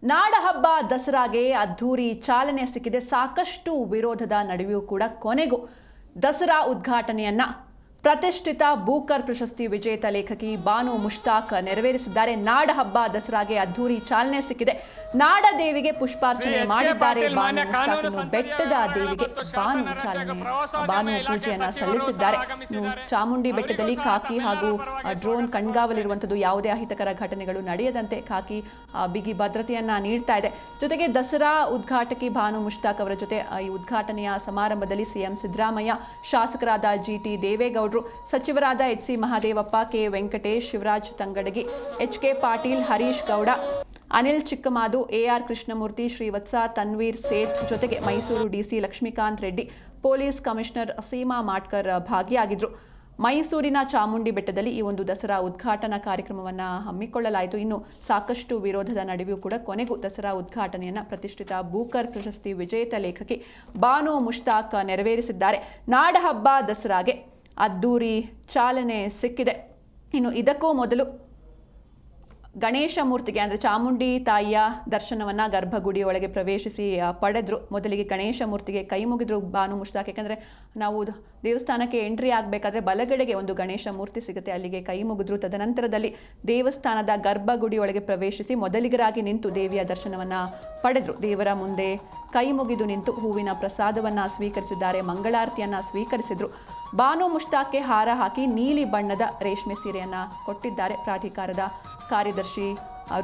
ನಾಡಹಬ್ಬ ದಸರಾಗೆ ಅದ್ಧೂರಿ ಚಾಲನೆ ಸಿಕ್ಕಿದೆ. ಸಾಕಷ್ಟು ವಿರೋಧದ ನಡುವೆಯೂ ಕೂಡ ಕೊನೆಗೂ ದಸರಾ ಉದ್ಘಾಟನೆಯನ್ನ ಪ್ರತಿಷ್ಠಿತ ಬೂಕರ್ ಪ್ರಶಸ್ತಿ ವಿಜೇತ ಲೇಖಕಿ ಬಾನು ಮುಷ್ತಾಕ್ ನೆರವೇರಿಸಿದ್ದಾರೆ. ನಾಡಹಬ್ಬ ದಸರಾಗೆ ಅದ್ಧೂರಿ ಚಾಲನೆ ಸಿಕ್ಕಿದೆ. ನಾಡದೇವಿಗೆ ಪುಷ್ಪಾರ್ಚನೆ ಮಾಡಿದ್ದಾರೆ. ಬಾನು ಮುಷ್ತಾಕ್ ಬೆಟ್ಟದ ದೇವಿಗೆ ಬಾನು ಪೂಜೆಯನ್ನ ಸಲ್ಲಿಸಿದ್ದಾರೆ. ಚಾಮುಂಡಿ ಬೆಟ್ಟದಲ್ಲಿ ಖಾಕಿ ಹಾಗೂ ಡ್ರೋನ್ ಕಣ್ಗಾವಲಿರುವಂತದ್ದು ಯಾವುದೇ ಅಹಿತಕರ ಘಟನೆಗಳು ನಡೆಯದಂತೆ ಖಾಕಿ ಬಿಗಿ ಭದ್ರತೆಯನ್ನ ನೀಡ್ತಾ ಇದೆ. ಜೊತೆಗೆ ದಸರಾ ಉದ್ಘಾಟಕಿ ಬಾನು ಮುಷ್ತಾಕ್ ಅವರ ಜೊತೆ ಈ ಉದ್ಘಾಟನೆಯ ಸಮಾರಂಭದಲ್ಲಿ ಸಿಎಂ ಸಿದ್ದರಾಮಯ್ಯ, ಶಾಸಕರಾದ ಜಿಟಿ ದೇವೇಗೌಡರು, ಸಚಿವರಾದ HC. Mahadevappa, K. Venkatesh, Shivaraj Tangadagi, HK. Patil, Harish Gowda, Anil Chikkamadu, AR. Krishnamurthy, Srivatsa, Tanveer Sait ಜೊತೆಗೆ Mysuru DC Lakshmikanth Reddy, police commissioner Seema Matkar ಭಾಗಿಯಾಗಿದ್ದರು. ಮೈಸೂರಿನ ಚಾಮುಂಡಿ ಬೆಟ್ಟದಲ್ಲಿ ಈ ಒಂದು ದಸರಾ ಉದ್ಘಾಟನಾ ಕಾರ್ಯಕ್ರಮವನ್ನು ಹಮ್ಮಿಕೊಳ್ಳಲಾಯಿತು. ಇನ್ನು ಸಾಕಷ್ಟು ವಿರೋಧದ ನಡುವೆಯೂ ಕೂಡ ಕೊನೆಗೂ ದಸರಾ ಉದ್ಘಾಟನೆಯನ್ನು ಪ್ರತಿಷ್ಠಿತ ಬೂಕರ್ ಪ್ರಶಸ್ತಿ ವಿಜೇತ ಲೇಖಕಿ ಬಾನು ಮುಷ್ತಾಕ್ ನೆರವೇರಿಸಿದ್ದಾರೆ. ನಾಡಹಬ್ಬ ದಸರಾಗೆ ಅದ್ಧೂರಿ ಚಾಲನೆ ಸಿಕ್ಕಿದೆ. ಇನ್ನು ಇದಕ್ಕೂ ಮೊದಲು ಗಣೇಶ ಮೂರ್ತಿಗೆ ಅಂದರೆ ಚಾಮುಂಡಿ ತಾಯಿಯ ದರ್ಶನವನ್ನು ಗರ್ಭಗುಡಿಯೊಳಗೆ ಪ್ರವೇಶಿಸಿ ಪಡೆದ್ರು. ಮೊದಲಿಗೆ ಗಣೇಶ ಮೂರ್ತಿಗೆ ಕೈ ಮುಗಿದ್ರು ಬಾನು ಮುಷ್ತಾಕ್. ಯಾಕಂದರೆ ನಾವು ದೇವಸ್ಥಾನಕ್ಕೆ ಎಂಟ್ರಿ ಆಗಬೇಕಾದ್ರೆ ಬಲಗಡೆಗೆ ಒಂದು ಗಣೇಶ ಮೂರ್ತಿ ಸಿಗುತ್ತೆ, ಅಲ್ಲಿಗೆ ಕೈ ಮುಗಿದ್ರು. ತದನಂತರದಲ್ಲಿ ದೇವಸ್ಥಾನದ ಗರ್ಭಗುಡಿಯೊಳಗೆ ಪ್ರವೇಶಿಸಿ ಮೊದಲಿಗರಾಗಿ ನಿಂತು ದೇವಿಯ ದರ್ಶನವನ್ನು ಪಡೆದ್ರು. ದೇವರ ಮುಂದೆ ಕೈ ಮುಗಿದು ನಿಂತು ಹೂವಿನ ಪ್ರಸಾದವನ್ನು ಸ್ವೀಕರಿಸಿದ್ದಾರೆ, ಮಂಗಳಾರತಿಯನ್ನು ಸ್ವೀಕರಿಸಿದ್ರು. ಬಾನು ಮುಷ್ತಾಕ್ಗೆ ಹಾರ ಹಾಕಿ ನೀಲಿ ಬಣ್ಣದ ರೇಷ್ಮೆ ಸೀರೆಯನ್ನು ಕೊಟ್ಟಿದ್ದಾರೆ ಪ್ರಾಧಿಕಾರದ ಕಾರ್ಯದರ್ಶಿ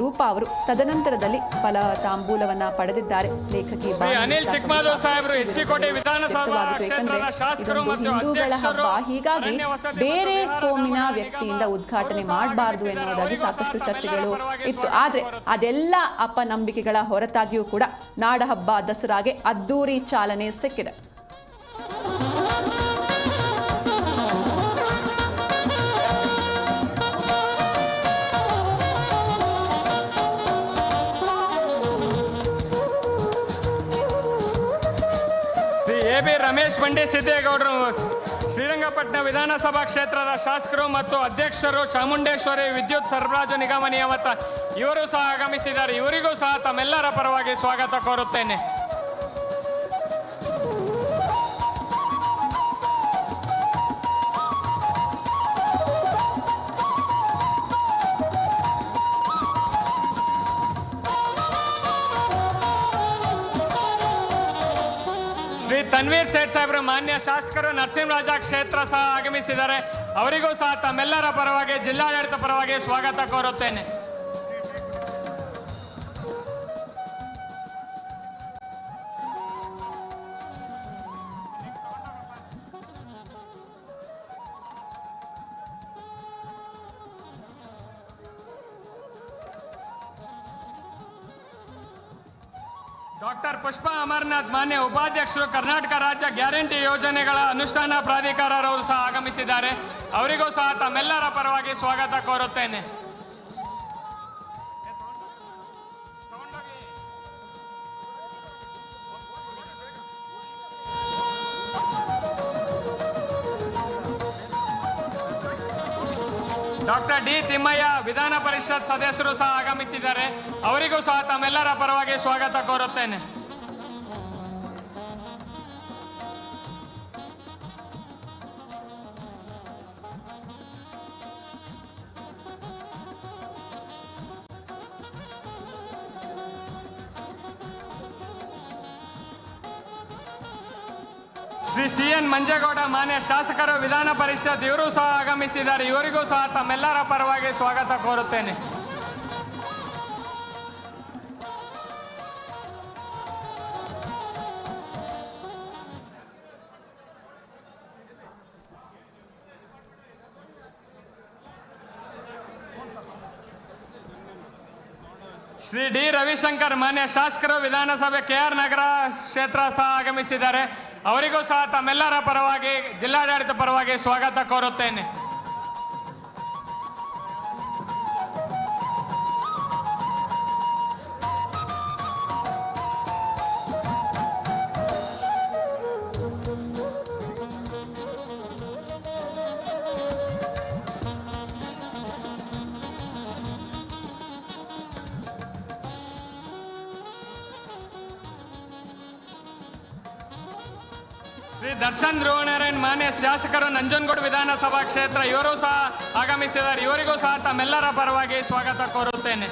ರೂಪಾ ಅವರು. ತದನಂತರದಲ್ಲಿ ಫಲ ತಾಂಬೂಲವನ್ನ ಪಡೆದಿದ್ದಾರೆ ಲೇಖಕಿ ಅನಿಲ್ ಚಿಕ್ಕಮಾದು ಸಾಹೇಬರು. ಹಿಂದೂಗಳ ಹಬ್ಬ, ಹೀಗಾಗಿ ಬೇರೆ ಕೋಮಿನ ವ್ಯಕ್ತಿಯಿಂದ ಉದ್ಘಾಟನೆ ಮಾಡಬಾರದು ಎನ್ನುವುದಾಗಿ ಸಾಕಷ್ಟು ಚರ್ಚೆಗಳು ಇತ್ತು. ಆದ್ರೆ ಅದೆಲ್ಲ ಅಪನಂಬಿಕೆಗಳ ಹೊರತಾಗಿಯೂ ಕೂಡ ನಾಡಹಬ್ಬ ದಸರಾಗೆ ಅದ್ಧೂರಿ ಚಾಲನೆ ಸಿಕ್ಕಿದೆ. ಎ.ಬಿ. ರಮೇಶ್ ಬಂಡಿ ಸಿದ್ದೇಗೌಡರು ಶ್ರೀರಂಗಪಟ್ಟಣ ವಿಧಾನಸಭಾ ಕ್ಷೇತ್ರದ ಶಾಸಕರು ಮತ್ತು ಅಧ್ಯಕ್ಷರು, ಚಾಮುಂಡೇಶ್ವರಿ ವಿದ್ಯುತ್ ಸರಬರಾಜು ನಿಗಮ ನಿಯಮಿತ ಇವರು ಸಹ ಆಗಮಿಸಿದ್ದಾರೆ. ಇವರಿಗೂ ಸಹ ತಮ್ಮೆಲ್ಲರ ಪರವಾಗಿ ಸ್ವಾಗತ ಕೋರುತ್ತೇನೆ. ಶ್ರೀ ತನ್ವೀರ್ ಸೇಠ್ ಸಾಹೇಬರು ಮಾನ್ಯ ಶಾಸಕರು ನರಸಿಂಹರಾಜ ಕ್ಷೇತ್ರ ಸಹ ಆಗಮಿಸಿದ್ದಾರೆ. ಅವರಿಗೂ ಸಹ ತಮ್ಮೆಲ್ಲರ ಪರವಾಗಿ ಜಿಲ್ಲಾಡಳಿತ ಪರವಾಗಿ ಸ್ವಾಗತ ಕೋರುತ್ತೇನೆ. ಡಾಕ್ಟರ್ ಪುಷ್ಪಾ ಅಮರನಾಥ್ ಮಾನ್ಯ ಉಪಾಧ್ಯಕ್ಷರು, ಕರ್ನಾಟಕ ರಾಜ್ಯ ಗ್ಯಾರಂಟಿ ಯೋಜನೆಗಳ ಅನುಷ್ಠಾನ ಪ್ರಾಧಿಕಾರರು ಸಹ ಆಗಮಿಸಿದ್ದಾರೆ. ಅವರಿಗೂ ಸಹ ತಮ್ಮೆಲ್ಲರ ಪರವಾಗಿ ಸ್ವಾಗತ ಕೋರುತ್ತೇನೆ. ಡಾಕ್ಟರ್ ಡಿ ತಿಮ್ಮಯ್ಯ ವಿಧಾನ ಪರಿಷತ್ ಸದಸ್ಯರು ಸಹ ಆಗಮಿಸಿದ್ದಾರೆ. ಅವರಿಗೂ ಸಹ ತಮ್ಮೆಲ್ಲರ ಪರವಾಗಿ ಸ್ವಾಗತ ಕೋರುತ್ತೇನೆ. ಶ್ರೀ ಸಿ.ಎನ್. ಮಂಜೇಗೌಡ ಮಾನ್ಯ ಶಾಸಕರು ವಿಧಾನ ಪರಿಷತ್ ಇವರು ಸಹ ಆಗಮಿಸಿದ್ದಾರೆ. ಇವರಿಗೂ ಸಹ ತಮ್ಮೆಲ್ಲರ ಪರವಾಗಿ ಸ್ವಾಗತ ಕೋರುತ್ತೇನೆ. ಶ್ರೀ ಡಿ ರವಿಶಂಕರ್ ಮಾನ್ಯ ಶಾಸಕರು ವಿಧಾನಸಭೆ ಕೆ.ಆರ್. ನಗರ ಕ್ಷೇತ್ರ ಸಹ ಆಗಮಿಸಿದ್ದಾರೆ. ಅವರಿಗೂ ಸಹ ತಮ್ಮೆಲ್ಲರ ಪರವಾಗಿ ಜಿಲ್ಲಾಡಳಿತ ಪರವಾಗಿ ಸ್ವಾಗತ ಕೋರುತ್ತೇನೆ. ಶ್ರೀ ದರ್ಶನ್ ಧ್ರುವನಾರಾಯಣ್ ಮಾನ್ಯ ಶಾಸಕರು ನಂಜನಗೂಡು ವಿಧಾನಸಭಾ ಕ್ಷೇತ್ರ, ಇವರು ಸಹ ಆಗಮಿಸಿದ್ದಾರೆ. ಇವರಿಗೂ ಸಹ ತಮ್ಮೆಲ್ಲರ ಪರವಾಗಿ ಸ್ವಾಗತ ಕೋರುತ್ತೇನೆ.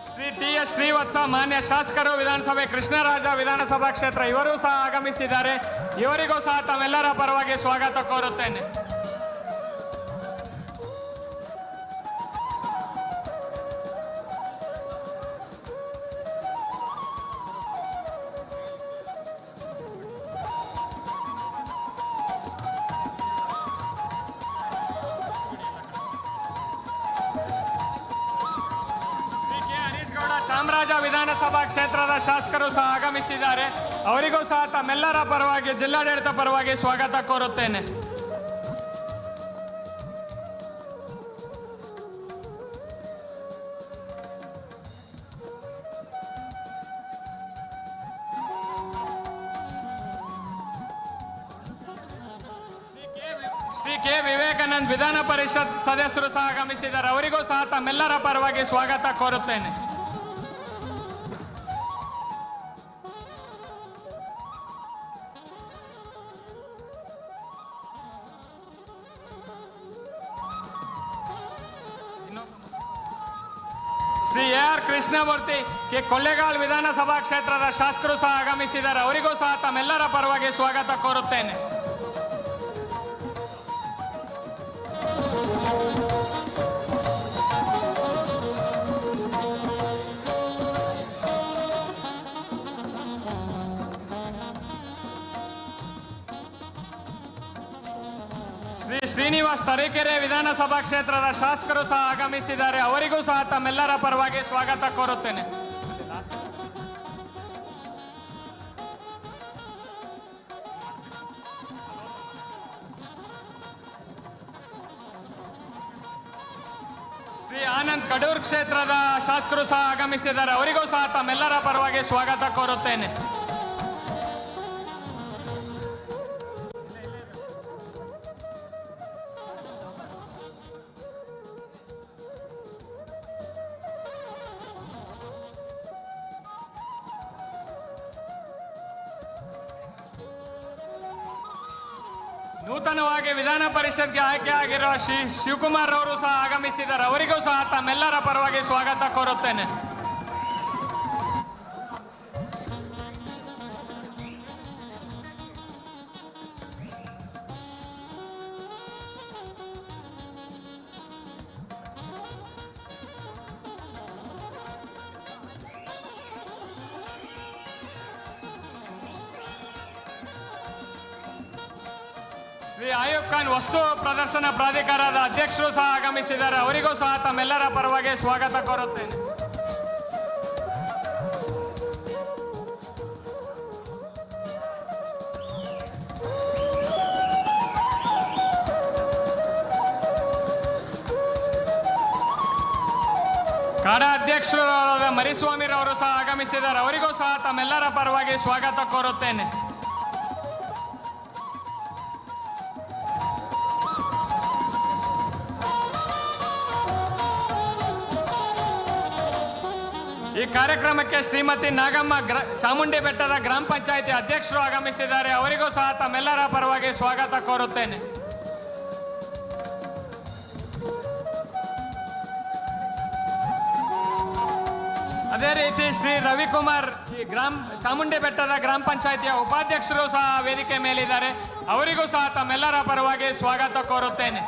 ಶ್ರೀ ಟಿ ಎಸ್ ಶ್ರೀವತ್ಸ ಮಾನ್ಯ ಶಾಸಕರು, ವಿಧಾನಸಭೆ ಕೃಷ್ಣರಾಜ ವಿಧಾನಸಭಾ ಕ್ಷೇತ್ರ, ಇವರು ಸಹ ಆಗಮಿಸಿದ್ದಾರೆ. ಇವರಿಗೂ ಸಹ ತಮ್ಮೆಲ್ಲರ ಪರವಾಗಿ ಸ್ವಾಗತ ಕೋರುತ್ತೇನೆ. ಚಾಮರಾಜ ವಿಧಾನಸಭಾ ಕ್ಷೇತ್ರದ ಶಾಸಕರು ಸಹ ಆಗಮಿಸಿದ್ದಾರೆ. ಅವರಿಗೂ ಸಹ ತಮ್ಮೆಲ್ಲರ ಪರವಾಗಿ, ಜಿಲ್ಲಾಡಳಿತ ಪರವಾಗಿ ಸ್ವಾಗತ ಕೋರುತ್ತೇನೆ. ಶ್ರೀ ಕೆ ವಿವೇಕಾನಂದ್ ವಿಧಾನ ಪರಿಷತ್ ಸದಸ್ಯರು ಸಹ ಆಗಮಿಸಿದ್ದಾರೆ. ಅವರಿಗೂ ಸಹ ತಮ್ಮೆಲ್ಲರ ಪರವಾಗಿ ಸ್ವಾಗತ ಕೋರುತ್ತೇನೆ. Shri A R Krishnamurthy K Kollegal ವಿಧಾನಸಭಾ ಕ್ಷೇತ್ರದ ಶಾಸಕರು ಸಹ ಆಗಮಿಸಿದ್ದಾರೆ. ಅವರಿಗೂ ಸಹ ತಮ್ಮೆಲ್ಲರ ಪರವಾಗಿ ಸ್ವಾಗತ ಕೋರುತ್ತೇನೆ. ಶ್ರೀ ಶ್ರೀನಿವಾಸ್ ತರೀಕೆರೆ ವಿಧಾನಸಭಾ ಕ್ಷೇತ್ರದ ಶಾಸಕರು ಸಹ ಆಗಮಿಸಿದ್ದಾರೆ. ಅವರಿಗೂ ಸಹ ತಮ್ಮೆಲ್ಲರ ಪರವಾಗಿ ಸ್ವಾಗತ ಕೋರುತ್ತೇನೆ. ಶ್ರೀ ಆನಂದ್ ಕಡೂರ್ ಕ್ಷೇತ್ರದ ಶಾಸಕರು ಸಹ ಆಗಮಿಸಿದ್ದಾರೆ. ಅವರಿಗೂ ಸಹ ತಮ್ಮೆಲ್ಲರ ಪರವಾಗಿ ಸ್ವಾಗತ ಕೋರುತ್ತೇನೆ. ನೂತನವಾಗಿ ವಿಧಾನ ಪರಿಷತ್ಗೆ ಆಯ್ಕೆಯಾಗಿರುವ ಶ್ರೀ ಶಿವಕುಮಾರ್ ಅವರು ಸಹ ಆಗಮಿಸಿದ್ದಾರೆ. ಅವರಿಗೂ ಸಹ ತಮ್ಮೆಲ್ಲರ ಪರವಾಗಿ ಸ್ವಾಗತ ಕೋರುತ್ತೇನೆ. ಶ್ರೀ ಆಯೂಬ್ ಖಾನ್ ವಸ್ತು ಪ್ರದರ್ಶನ ಪ್ರಾಧಿಕಾರದ ಅಧ್ಯಕ್ಷರು ಸಹ ಆಗಮಿಸಿದ್ದಾರೆ. ಅವರಿಗೂ ಸಹ ತಮ್ಮೆಲ್ಲರ ಪರವಾಗಿ ಸ್ವಾಗತ ಕೋರುತ್ತೇನೆ. ಕಾಡಾ ಅಧ್ಯಕ್ಷರು ಮರಿಸ್ವಾಮಿರವರು ಸಹ ಆಗಮಿಸಿದ್ದಾರೆ. ಅವರಿಗೂ ಸಹ ತಮ್ಮೆಲ್ಲರ ಪರವಾಗಿ ಸ್ವಾಗತ ಕೋರುತ್ತೇನೆ. ಈ ಕಾರ್ಯಕ್ರಮಕ್ಕೆ ಶ್ರೀಮತಿ ನಾಗಮ್ಮ ಚಾಮುಂಡಿ ಬೆಟ್ಟದ ಗ್ರಾಮ ಪಂಚಾಯಿತಿ ಅಧ್ಯಕ್ಷರು ಆಗಮಿಸಿದ್ದಾರೆ. ಅವರಿಗೂ ಸಹ ತಮ್ಮೆಲ್ಲರ ಪರವಾಗಿ ಸ್ವಾಗತ ಕೋರುತ್ತೇನೆ. ಅದೇ ರೀತಿ ಶ್ರೀ ರವಿಕುಮಾರ್ ಚಾಮುಂಡಿ ಬೆಟ್ಟದ ಗ್ರಾಮ ಪಂಚಾಯಿತಿಯ ಉಪಾಧ್ಯಕ್ಷರು ಸಹ ವೇದಿಕೆ ಮೇಲಿದ್ದಾರೆ. ಅವರಿಗೂ ಸಹ ತಮ್ಮೆಲ್ಲರ ಪರವಾಗಿ ಸ್ವಾಗತ ಕೋರುತ್ತೇನೆ.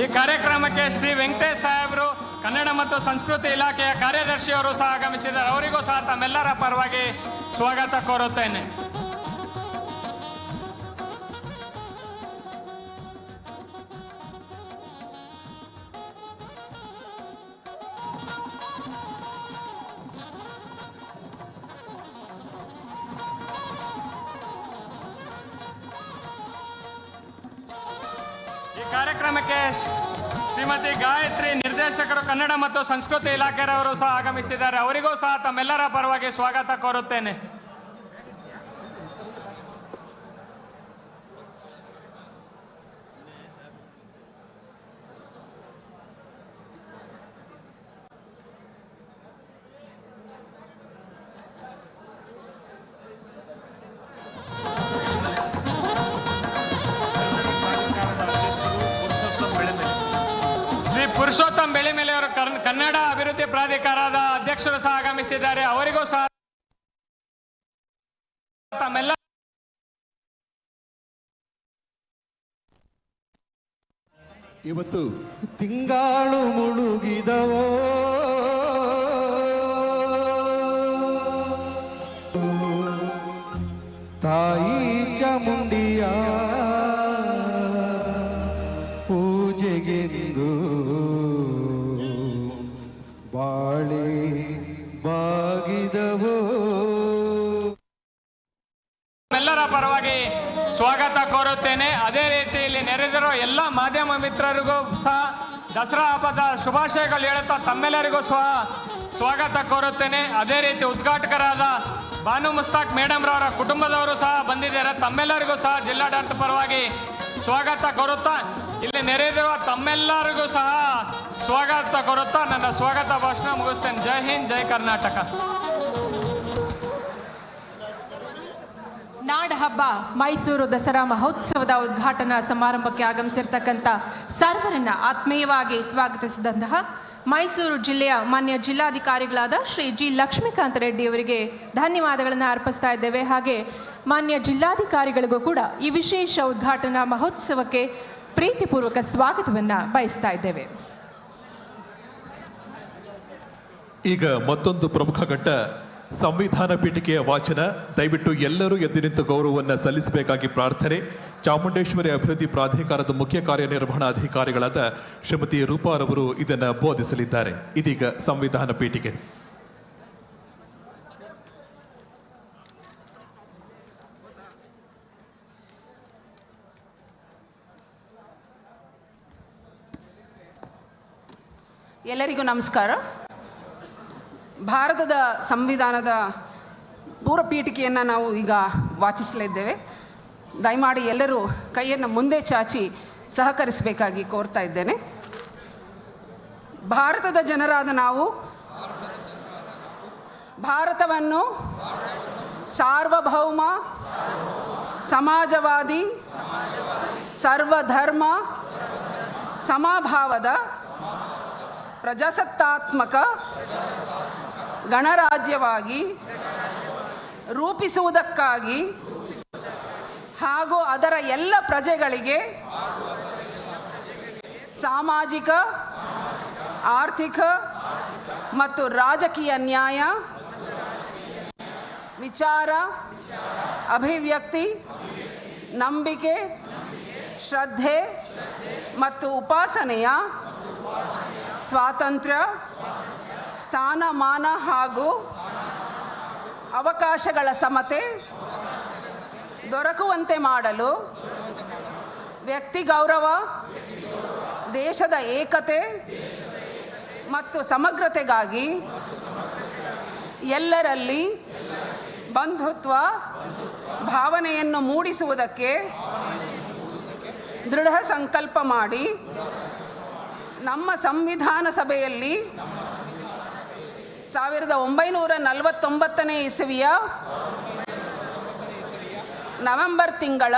ಈ ಕಾರ್ಯಕ್ರಮಕ್ಕೆ ಶ್ರೀ ವೆಂಕಟೇಶ್ ಸಾಹೇಬರು ಕನ್ನಡ ಮತ್ತು ಸಂಸ್ಕೃತಿ ಇಲಾಖೆಯ ಕಾರ್ಯದರ್ಶಿಯವರು ಸಹ ಆಗಮಿಸಿದ್ದಾರೆ. ಅವರಿಗೂ ಸಹ ತಮ್ಮೆಲ್ಲರ ಪರವಾಗಿ ಸ್ವಾಗತ ಕೋರುತ್ತೇನೆ. ಈ ಕಾರ್ಯಕ್ರಮಕ್ಕೆ ಶ್ರೀಮತಿ ಗಾಯತ್ರಿ ನಿರ್ದೇಶಕರು ಕನ್ನಡ ಮತ್ತು ಸಂಸ್ಕೃತಿ ಇಲಾಖೆಯವರು ಸಹ ಆಗಮಿಸಿದ್ದಾರೆ. ಅವರಿಗೂ ಸಹ ತಮ್ಮೆಲ್ಲರ ಪರವಾಗಿ ಸ್ವಾಗತ ಕೋರುತ್ತೇನೆ. ಶ್ರೀ ಪುರುಷೋತ್ತಮ್ ಬೆಳಿಮೇಲೆ ಅವರು ಕನ್ನಡ ಅಭಿವೃದ್ಧಿ ಪ್ರಾಧಿಕಾರದ ಅಧ್ಯಕ್ಷರು ಸಹ ಆಗಮಿಸಿದ್ದಾರೆ. ಅವರಿಗೂ ಸಹ ತಮ್ಮೆಲ್ಲ ಇವತ್ತು ತಿಂಗಾಳು ಮುಳುಗಿದವೋ ತಾಯಿ ಚಾಮುಂಡಿಯ ಪೂಜೆಗೆಂದು ಬಾಳೆ ಬಾಗಿದವೋ. ಎಲ್ಲರ ಪರವಾಗಿ ಸ್ವಾಗತ ಕೋರುತ್ತೇನೆ. ಅದೇ ರೀತಿ ಇಲ್ಲಿ ನೆರೆದಿರೋ ಎಲ್ಲ ಮಾಧ್ಯಮ ಮಿತ್ರರಿಗೂ ಸಹ ದಸರಾ ಹಬ್ಬದ ಶುಭಾಶಯಗಳು ಹೇಳುತ್ತಾ ತಮ್ಮೆಲ್ಲರಿಗೂ ಸಹ ಸ್ವಾಗತ ಕೋರುತ್ತೇನೆ. ಅದೇ ರೀತಿ ಉದ್ಘಾಟಕರಾದ ಬಾನು ಮುಸ್ತಾಕ್ ಮೇಡಮ್ ರವರ ಕುಟುಂಬದವರು ಸಹ ಬಂದಿದ್ದಾರೆ. ತಮ್ಮೆಲ್ಲರಿಗೂ ಸಹ ಜಿಲ್ಲಾಡಳಿತ ಪರವಾಗಿ ಸ್ವಾಗತ ಕೋರುತ್ತಾ ಇಲ್ಲಿ ನೆರೆದಿರುವ ತಮ್ಮೆಲ್ಲರಿಗೂ ಸಹ ಸ್ವಾಗತ ಕೋರುತ್ತಾ ನನ್ನ ಸ್ವಾಗತ ಭಾಷಣ ಮುಗಿಸ್ತೇನೆ. ಜೈ ಹಿಂದ್, ಜೈ ಕರ್ನಾಟಕ. ನಾಡಹಬ್ಬ ಮೈಸೂರು ದಸರಾ ಮಹೋತ್ಸವದ ಉದ್ಘಾಟನಾ ಸಮಾರಂಭಕ್ಕೆ ಆಗಮಿಸಿರ್ತಕ್ಕಂಥ ಸರ್ವರನ್ನ ಆತ್ಮೀಯವಾಗಿ ಸ್ವಾಗತಿಸಿದಂತಹ ಮೈಸೂರು ಜಿಲ್ಲೆಯ ಮಾನ್ಯ ಜಿಲ್ಲಾಧಿಕಾರಿಗಳಾದ ಶ್ರೀ ಜಿ ಲಕ್ಷ್ಮೀಕಾಂತ ರೆಡ್ಡಿ ಅವರಿಗೆ ಧನ್ಯವಾದಗಳನ್ನು ಅರ್ಪಿಸ್ತಾ ಇದ್ದೇವೆ. ಹಾಗೆ ಮಾನ್ಯ ಜಿಲ್ಲಾಧಿಕಾರಿಗಳಿಗೂ ಕೂಡ ಈ ವಿಶೇಷ ಉದ್ಘಾಟನಾ ಮಹೋತ್ಸವಕ್ಕೆ ಪ್ರೀತಿಪೂರ್ವಕ ಸ್ವಾಗತವನ್ನು ಬಯಸ್ತಾ ಇದ್ದೇವೆ. ಈಗ ಮತ್ತೊಂದು ಪ್ರಮುಖ ಘಟ್ಟ ಸಂವಿಧಾನ ಪೀಠಿಕೆಯ ವಾಚನ. ದಯವಿಟ್ಟು ಎಲ್ಲರೂ ಎದ್ದು ನಿಂತು ಗೌರವವನ್ನು ಸಲ್ಲಿಸಬೇಕಾಗಿ ಪ್ರಾರ್ಥನೆ. ಚಾಮುಂಡೇಶ್ವರಿ ಅಭಿವೃದ್ಧಿ ಪ್ರಾಧಿಕಾರದ ಮುಖ್ಯ ಕಾರ್ಯನಿರ್ವಹಣಾಧಿಕಾರಿಗಳಾದ ಶ್ರೀಮತಿ ರೂಪಾರವರು ಇದನ್ನು ಬೋಧಿಸಲಿದ್ದಾರೆ. ಇದೀಗ ಸಂವಿಧಾನ ಪೀಠಿಕೆ. ಎಲ್ಲರಿಗೂ ನಮಸ್ಕಾರ. ಭಾರತದ ಸಂವಿಧಾನದ ಪೂರ್ವಪೀಠಿಕೆಯನ್ನು ನಾವು ಈಗ ವಾಚಿಸಲಿದ್ದೇವೆ. ದಯಮಾಡಿ ಎಲ್ಲರೂ ಕೈಯನ್ನು ಮುಂದೆ ಚಾಚಿ ಸಹಕರಿಸಬೇಕಾಗಿ ಕೋರ್ತಾ ಇದ್ದೇನೆ. ಭಾರತದ ಜನರಾದ ನಾವು ಭಾರತವನ್ನು ಸಾರ್ವಭೌಮ, ಸಮಾಜವಾದಿ, ಸರ್ವಧರ್ಮ, ಸಮಭಾವದ ಪ್ರಜಾಸತ್ತಾತ್ಮಕ ಗಣರಾಜ್ಯವಾಗಿ ರೂಪಿಸುವುದಕ್ಕಾಗಿ ಹಾಗೂ ಅದರ ಎಲ್ಲ ಪ್ರಜೆಗಳಿಗೆ ಸಾಮಾಜಿಕ, ಆರ್ಥಿಕ ಮತ್ತು ರಾಜಕೀಯ ನ್ಯಾಯ, ವಿಚಾರ, ಅಭಿವ್ಯಕ್ತಿ, ನಂಬಿಕೆ, ಶ್ರದ್ಧೆ ಮತ್ತು ಉಪಾಸನೆಯ ಸ್ವಾತಂತ್ರ್ಯ, ಸ್ಥಾನಮಾನ ಹಾಗೂ ಅವಕಾಶಗಳ ಸಮತೆ ದೊರಕುವಂತೆ ಮಾಡಲು ವ್ಯಕ್ತಿ ಗೌರವ, ದೇಶದ ಏಕತೆ ಮತ್ತು ಸಮಗ್ರತೆಗಾಗಿ ಎಲ್ಲರಲ್ಲಿ ಬಂಧುತ್ವ ಭಾವನೆಯನ್ನು ಮೂಡಿಸುವುದಕ್ಕೆ ದೃಢ ಸಂಕಲ್ಪ ಮಾಡಿ ನಮ್ಮ ಸಂವಿಧಾನ ಸಭೆಯಲ್ಲಿ 1949 ಇಸವಿಯ ನವೆಂಬರ್ ತಿಂಗಳ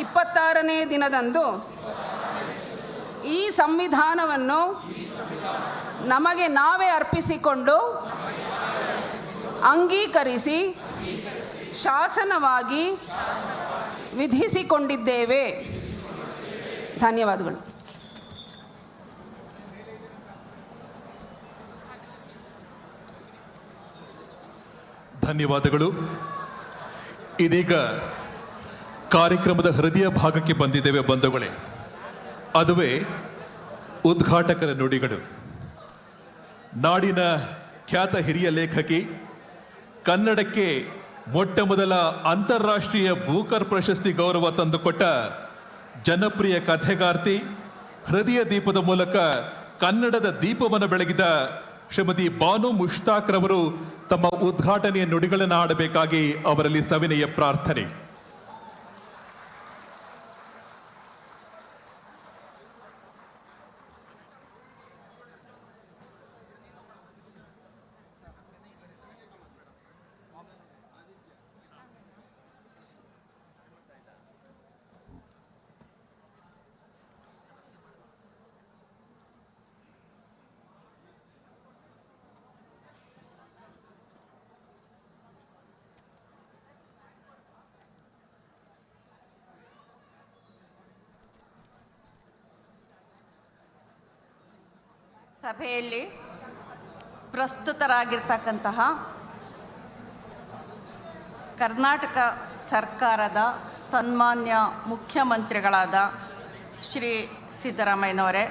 26ನೇ ದಿನದಂದು ಈ ಸಂವಿಧಾನವನ್ನು ನಮಗೆ ನಾವೇ ಅರ್ಪಿಸಿಕೊಂಡು ಅಂಗೀಕರಿಸಿ ಶಾಸನವಾಗಿ ವಿಧಿಸಿಕೊಂಡಿದ್ದೇವೆ. ಧನ್ಯವಾದಗಳು. ಧನ್ಯವಾದಗಳು. ಇದೀಗ ಕಾರ್ಯಕ್ರಮದ ಹೃದಯ ಭಾಗಕ್ಕೆ ಬಂದಿದ್ದೇವೆ ಬಂಧುಗಳೇ. ಅದುವೇ ಉದ್ಘಾಟಕರ ನುಡಿಗಳು. ನಾಡಿನ ಖ್ಯಾತ ಹಿರಿಯ ಲೇಖಕಿ, ಕನ್ನಡಕ್ಕೆ ಮೊಟ್ಟ ಮೊದಲ ಅಂತಾರಾಷ್ಟ್ರೀಯ ಬೂಕರ್ ಪ್ರಶಸ್ತಿ ಗೌರವ ತಂದುಕೊಟ್ಟ ಜನಪ್ರಿಯ ಕಥೆಗಾರ್ತಿ, ಹೃದಯ ದೀಪದ ಮೂಲಕ ಕನ್ನಡದ ದೀಪವನ್ನು ಬೆಳಗಿದ ಶ್ರೀಮತಿ ಬಾನು ಮುಷ್ತಾಕ್ ರವರು ತಮ್ಮ ಉದ್ಘಾಟನೆಯ ನುಡಿಗಳನ್ನು ಆಡಬೇಕಾಗಿ ಅವರಲ್ಲಿ ಸವಿನಯ ಪ್ರಾರ್ಥನೆ. ಸಭೆಯಲ್ಲಿ ಪ್ರಸ್ತುತರಾಗಿರ್ತಕ್ಕಂತಹ ಕರ್ನಾಟಕ ಸರ್ಕಾರದ ಸನ್ಮಾನ್ಯ ಮುಖ್ಯಮಂತ್ರಿಗಳಾದ ಶ್ರೀ ಸಿದ್ದರಾಮಯ್ಯನವರೇ,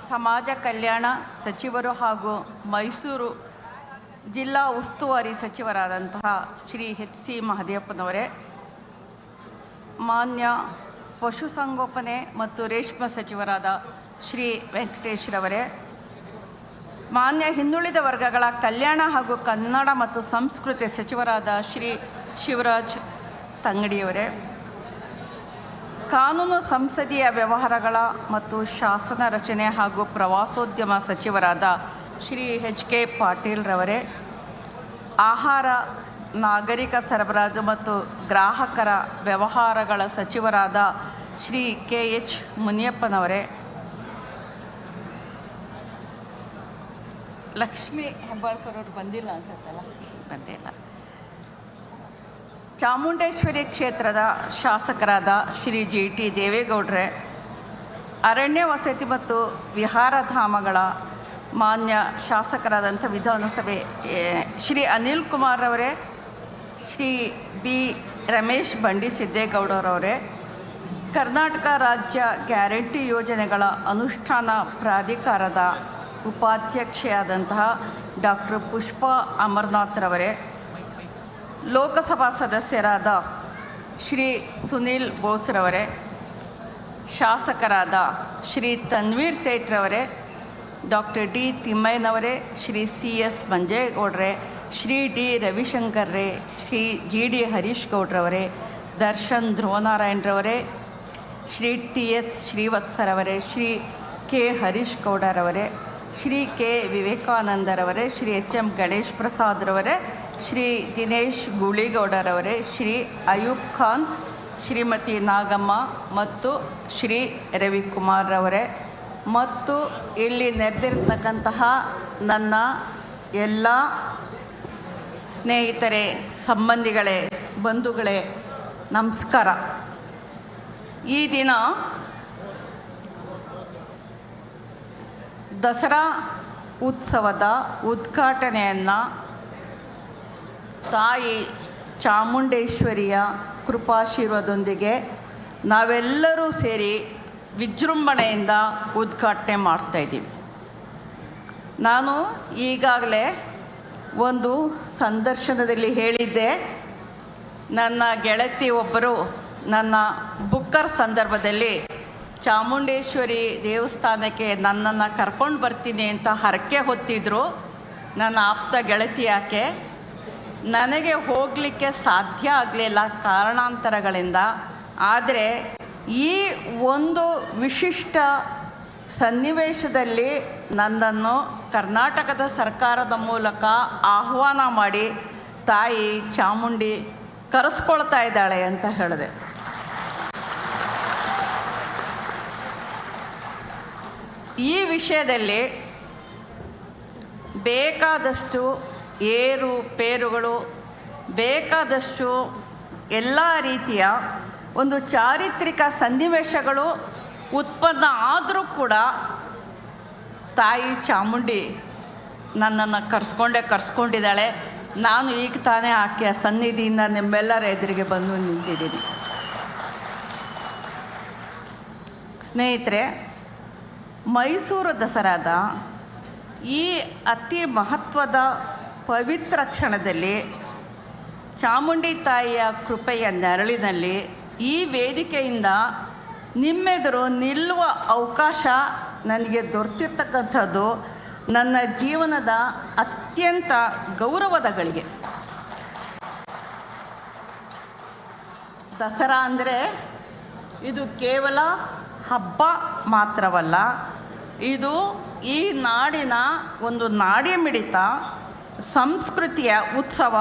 ಸಮಾಜ ಕಲ್ಯಾಣ ಸಚಿವರು ಹಾಗೂ ಮೈಸೂರು ಜಿಲ್ಲಾ ಉಸ್ತುವಾರಿ ಸಚಿವರಾದಂತಹ ಶ್ರೀ ಎಚ್ ಸಿ ಮಹದೇವಪ್ಪನವರೇ, ಮಾನ್ಯ ಪಶುಸಂಗೋಪನೆ ಮತ್ತು ರೇಷ್ಮೆ ಸಚಿವರಾದ ಶ್ರೀ ವೆಂಕಟೇಶ್ರವರೇ, ಮಾನ್ಯ ಹಿಂದುಳಿದ ವರ್ಗಗಳ ಕಲ್ಯಾಣ ಹಾಗೂ ಕನ್ನಡ ಮತ್ತು ಸಂಸ್ಕೃತಿ ಸಚಿವರಾದ ಶ್ರೀ ಶಿವರಾಜ್ ತಂಗಡಿಯವರೇ, ಕಾನೂನು ಸಂಸದೀಯ ವ್ಯವಹಾರಗಳ ಮತ್ತು ಶಾಸನ ರಚನೆ ಹಾಗೂ ಪ್ರವಾಸೋದ್ಯಮ ಸಚಿವರಾದ ಶ್ರೀ ಎಚ್ ಕೆ ಪಾಟೀಲ್ರವರೇ, ಆಹಾರ ನಾಗರಿಕ ಸರಬರಾಜು ಮತ್ತು ಗ್ರಾಹಕರ ವ್ಯವಹಾರಗಳ ಸಚಿವರಾದ ಶ್ರೀ ಕೆ ಎಚ್ ಮುನಿಯಪ್ಪನವರೇ, ಲಕ್ಷ್ಮೀ ಹೆಬ್ಬಾಳ್ಕರ್ ಅವರು ಬಂದಿಲ್ಲ ಅನ್ಸುತ್ತಲ್ಲ, ಬಂದಿಲ್ಲ. ಚಾಮುಂಡೇಶ್ವರಿ ಕ್ಷೇತ್ರದ ಶಾಸಕರಾದ ಶ್ರೀ ಜಿ ಟಿ ದೇವೇಗೌಡರೇ, ಅರಣ್ಯ ವಸತಿ ಮತ್ತು ವಿಹಾರಧಾಮಗಳ ಮಾನ್ಯ ಶಾಸಕರಾದಂಥ ವಿಧಾನಸಭೆ ಶ್ರೀ ಅನಿಲ್ ಕುಮಾರ್ ಅವರೇ, ಶ್ರೀ ಬಿ ರಮೇಶ್ ಬಂಡಿ ಸಿದ್ದೇಗೌಡರವರೇ, ಕರ್ನಾಟಕ ರಾಜ್ಯ ಗ್ಯಾರಂಟಿ ಯೋಜನೆಗಳ ಅನುಷ್ಠಾನ ಪ್ರಾಧಿಕಾರದ ಉಪಾಧ್ಯಕ್ಷೆಯಾದಂತಹ ಡಾಕ್ಟರ್ ಪುಷ್ಪಾ ಅಮರನಾಥ್ರವರೇ, ಲೋಕಸಭಾ ಸದಸ್ಯರಾದ ಶ್ರೀ ಸುನೀಲ್ ಬೋಸ್ರವರೇ, ಶಾಸಕರಾದ ಶ್ರೀ ತನ್ವೀರ್ ಸೇಠ್ರವರೇ, ಡಾಕ್ಟರ್ ಡಿ ತಿಮ್ಮಯ್ಯನವರೇ, ಶ್ರೀ ಸಿ ಎಸ್ ಮಂಜೇಗೌಡ್ರೆ, ಶ್ರೀ ಡಿ ರವಿಶಂಕರ್ರೇ, ಶ್ರೀ ಜಿ ಡಿ ಹರೀಶ್ ಗೌಡ್ರವರೇ, ದರ್ಶನ್ ಧ್ರುವನಾರಾಯಣರವರೇ, ಶ್ರೀ ಟಿ ಎಸ್ ಶ್ರೀವತ್ಸರವರೇ, ಶ್ರೀ ಕೆ ಹರೀಶ್ ಗೌಡರವರೇ, ಶ್ರೀ ಕೆ ವಿವೇಕಾನಂದರವರೇ, ಶ್ರೀ ಎಚ್ ಎಂ ಗಣೇಶ್ ಪ್ರಸಾದ್ರವರೇ, ಶ್ರೀ ದಿನೇಶ್ ಗೂಳಿಗೌಡರವರೇ, ಶ್ರೀ ಅಯೂಬ್ ಖಾನ್, ಶ್ರೀಮತಿ ನಾಗಮ್ಮ ಮತ್ತು ಶ್ರೀ ರವಿಕುಮಾರ್ರವರೇ, ಮತ್ತು ಇಲ್ಲಿ ನೆರೆದಿರ್ತಕ್ಕಂತಹ ನನ್ನ ಎಲ್ಲ ಸ್ನೇಹಿತರೇ, ಸಂಬಂಧಿಗಳೇ, ಬಂಧುಗಳೇ, ನಮಸ್ಕಾರ. ಈ ದಿನ ದಸರಾ ಉತ್ಸವದ ಉದ್ಘಾಟನೆಯನ್ನು ತಾಯಿ ಚಾಮುಂಡೇಶ್ವರಿಯ ಕೃಪಾಶೀರ್ವಾದದೊಂದಿಗೆ ನಾವೆಲ್ಲರೂ ಸೇರಿ ವಿಜೃಂಭಣೆಯಿಂದ ಉದ್ಘಾಟನೆ ಮಾಡ್ತಾಯಿದ್ದೀವಿ. ನಾನು ಈಗಾಗಲೇ ಒಂದು ಸಂದರ್ಶನದಲ್ಲಿ ಹೇಳಿದ್ದೆ, ನನ್ನ ಗೆಳತಿ ಒಬ್ಬರು ನನ್ನ ಬುಕ್ಕರ್ ಸಂದರ್ಭದಲ್ಲಿ ಚಾಮುಂಡೇಶ್ವರಿ ದೇವಸ್ಥಾನಕ್ಕೆ ನನ್ನನ್ನು ಕರ್ಕೊಂಡು ಬರ್ತೀನಿ ಅಂತ ಹರಕೆ ಹೊತ್ತಿದ್ರು. ನನ್ನ ಆಪ್ತ ಗೆಳತಿ ಯಾಕೆ, ನನಗೆ ಹೋಗಲಿಕ್ಕೆ ಸಾಧ್ಯ ಆಗಲಿಲ್ಲ ಕಾರಣಾಂತರಗಳಿಂದ. ಆದರೆ ಈ ಒಂದು ವಿಶಿಷ್ಟ ಸನ್ನಿವೇಶದಲ್ಲಿ ನನ್ನನ್ನು ಕರ್ನಾಟಕದ ಸರ್ಕಾರದ ಮೂಲಕ ಆಹ್ವಾನ ಮಾಡಿ ತಾಯಿ ಚಾಮುಂಡಿ ಕರೆಸ್ಕೊಳ್ತಾ ಇದ್ದಾಳೆ ಅಂತ ಹೇಳಿದೆ. ಈ ವಿಷಯದಲ್ಲಿ ಬೇಕಾದಷ್ಟು ಏರುಪೇರುಗಳು, ಬೇಕಾದಷ್ಟು ಎಲ್ಲ ರೀತಿಯ ಒಂದು ಚಾರಿತ್ರಿಕ ಸನ್ನಿವೇಶಗಳು ಉತ್ಪನ್ನ ಆದರೂ ಕೂಡ ತಾಯಿ ಚಾಮುಂಡಿ ನನ್ನನ್ನು ಕರ್ಸ್ಕೊಂಡಿದ್ದಾಳೆ. ನಾನು ಈಗ ತಾನೇ ಆಕೆಯ ಸನ್ನಿಧಿಯಿಂದ ನಿಮ್ಮೆಲ್ಲರ ಎದುರಿಗೆ ಬಂದು ನಿಂತಿದ್ದೀನಿ. ಸ್ನೇಹಿತರೆ, ಮೈಸೂರು ದಸರಾದ ಈ ಅತಿ ಮಹತ್ವದ ಪವಿತ್ರ ಕ್ಷಣದಲ್ಲಿ ಚಾಮುಂಡಿ ತಾಯಿಯ ಕೃಪೆಯ ನೆರಳಿನಲ್ಲಿ ಈ ವೇದಿಕೆಯಿಂದ ನಿಮ್ಮೆದುರು ನಿಲ್ಲುವ ಅವಕಾಶ ನನಗೆ ದೊರೆತಿರ್ತಕ್ಕಂಥದ್ದು ನನ್ನ ಜೀವನದ ಅತ್ಯಂತ ಗೌರವದ ಗಳಿಗೆ. ದಸರಾ ಅಂದರೆ ಇದು ಕೇವಲ ಹಬ್ಬ ಮಾತ್ರವಲ್ಲ, ಇದು ಈ ನಾಡಿನ ಒಂದು ನಾಡಿ ಮಿಡಿತ, ಸಂಸ್ಕೃತಿಯ ಉತ್ಸವ,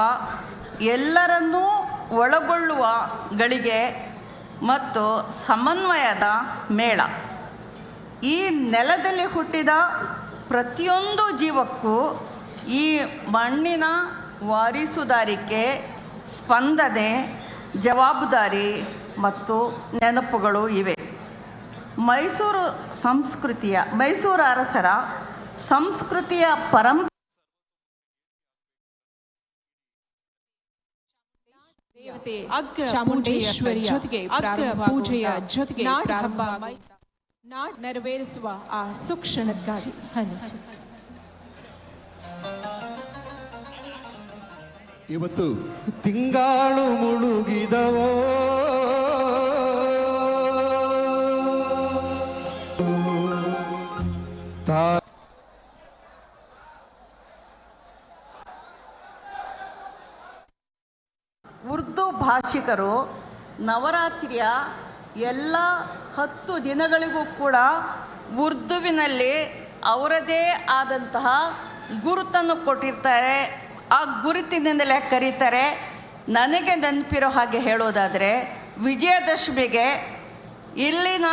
ಎಲ್ಲರನ್ನೂ ಒಳಗೊಳ್ಳುವ ಗಳಿಗೆ ಮತ್ತು ಸಮನ್ವಯದ ಮೇಳ. ಈ ನೆಲದಲ್ಲಿ ಹುಟ್ಟಿದ ಪ್ರತಿಯೊಂದು ಜೀವಕ್ಕೂ ಈ ಮಣ್ಣಿನ ವಾರಿಸುದಾರಿಕೆ, ಸ್ಪಂದನೆ, ಜವಾಬ್ದಾರಿ ಮತ್ತು ನೆನಪುಗಳು ಇವೆ. ಮೈಸೂರು ಅರಸರ ಸಂಸ್ಕೃತಿಯ ಚಾಮುಂಡೇಶ್ವರಿಯ ಜೊತೆಗೆ ಅಗ್ರ ಪೂಜೆಯ ಜೊತೆಗೆ ಹಬ್ಬ ನೆರವೇರಿಸುವ ಆ ಸುಕ್ಷಣಕ್ಕಾಗಿ ಇವತ್ತು ತಿಂಗಾಳು ಮುಳುಗಿದವೋ ಉರ್ದು ಭಾಷಿಕರು ನವರಾತ್ರಿಯ ಎಲ್ಲ 10 ದಿನಗಳಿಗೂ ಕೂಡ ಉರ್ದುವಿನಲ್ಲಿ ಅವರದೇ ಆದಂತಹ ಗುರುತನ್ನು ಕೊಟ್ಟಿರ್ತಾರೆ. ಆ ಗುರುತಿನಿಂದಲೇ ಕರೀತಾರೆ. ನನಗೆ ನೆನಪಿರೋ ಹಾಗೆ ಹೇಳೋದಾದರೆ, ವಿಜಯದಶಮಿಗೆ ಇಲ್ಲಿನ